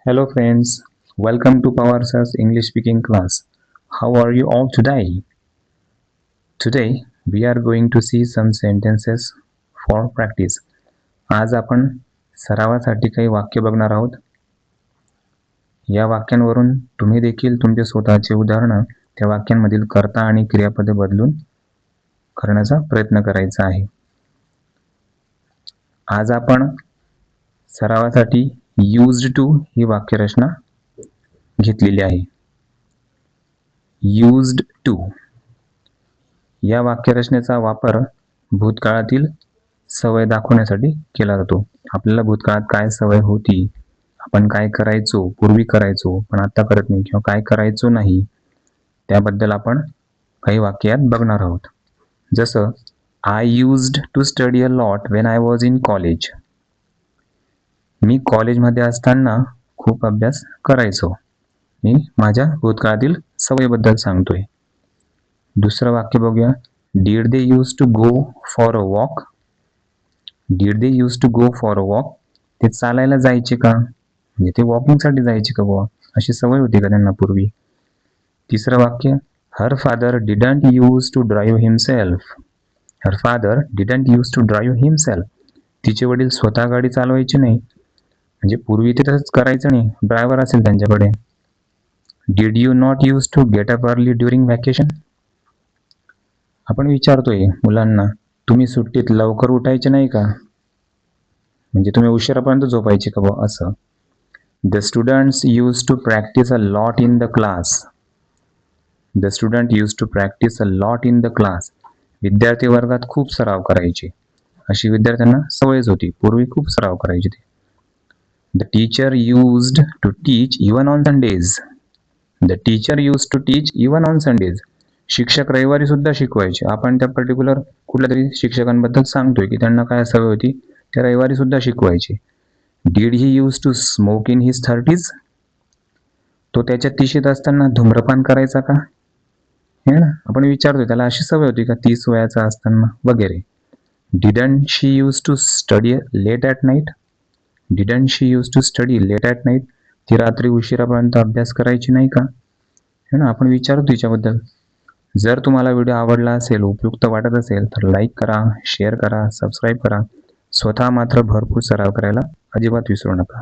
Hello friends, welcome to PowerSA's English speaking class. How are you all today? Today we are going to see some sentences for practice. आज आपण सरावासाठी काही वाक्य बघणार आहोत. या वाक्यांवरून तुम्ही देखील तुमचे स्वतःचे उदाहरण त्या वाक्यांमधील कर्ता आणि क्रियापदे बदलून करण्याचा प्रयत्न करायचा आहे. आज आपण सरावासाठी used to ही वाक्यरचना घेतलेली आहे. used to या वाक्यरचनेचा वापर भूतकाळातील सवय दाखवण्यासाठी केला जातो. आपल्याला भूतकाळात काय सवय होती, आपण काय करायचो, पूर्वी करायचो पण आता करत नाही, किंवा काय करायचो नाही, त्याबद्दल आपण काही वाक्यात बघणार आहोत. जसं I used to study a lot when I was in college. मी कॉलेजमध्ये असताना खूप अभ्यास करायचो. मी माझ्या भूतकाळातील सवयीबद्दल सांगतोय. दुसरं वाक्य बघूया. Did they used to go for a walk? Did they used to go for a walk? ते चालायला जायचे का, म्हणजे ते वॉकिंगसाठी जायचे का बुवा, अशी सवय होती का त्यांना पूर्वी. तिसरं वाक्य. Her father didn't used to drive himself. Her father didn't used to drive himself. तिचे वडील स्वतः गाडी चालवायचे नाही, म्हणजे पूर्वी ते तसंच करायचं नाही, ड्रायव्हर असेल त्यांच्याकडे. Did you not used to get up early during vacation? आपण विचारतोय मुलांना, तुम्ही सुट्टीत लवकर उठायचे नाही का, म्हणजे तुम्ही उशिरापर्यंत झोपायचे का बुवा, असं. The students used to practice a lot in the class. The student used to practice a lot in the class. विद्यार्थी वर्गात खूप सराव करायचे, अशी विद्यार्थ्यांना सवयच होती, पूर्वी खूप सराव करायचे ते. The teacher used to teach even on Sundays. The teacher used to teach even on Sundays. शिक्षक रविवारी सुद्धा शिकवायचे. आपण त्या पर्टिक्युलर कुठल्या तरी शिक्षकांबद्दल सांगतोय की त्यांना काय सवय होती, ते रविवारी सुद्धा शिकवायचे. Did he used to smoke in his 30s? तो त्याच्या 30शीत असताना धूम्रपान करायचा का, हे ना, आपण विचारतोय त्याला अशी सवय होती का 30 वयाचा असताना, वगैरे. Didn't she used to study late at night? Didn't she used to study late at night? ती रात्री उशिरापर्यंत अभ्यास करायची नाही का, हे ना, आपण विचारतो तिच्याबद्दल. जर तुम्हाला व्हिडिओ आवडला असेल, उपयुक्त वाटत असेल तर लाईक करा, शेअर करा, सबस्क्राईब करा. स्वतः मात्र भरपूर सराव करायला अजिबात विसरू नका.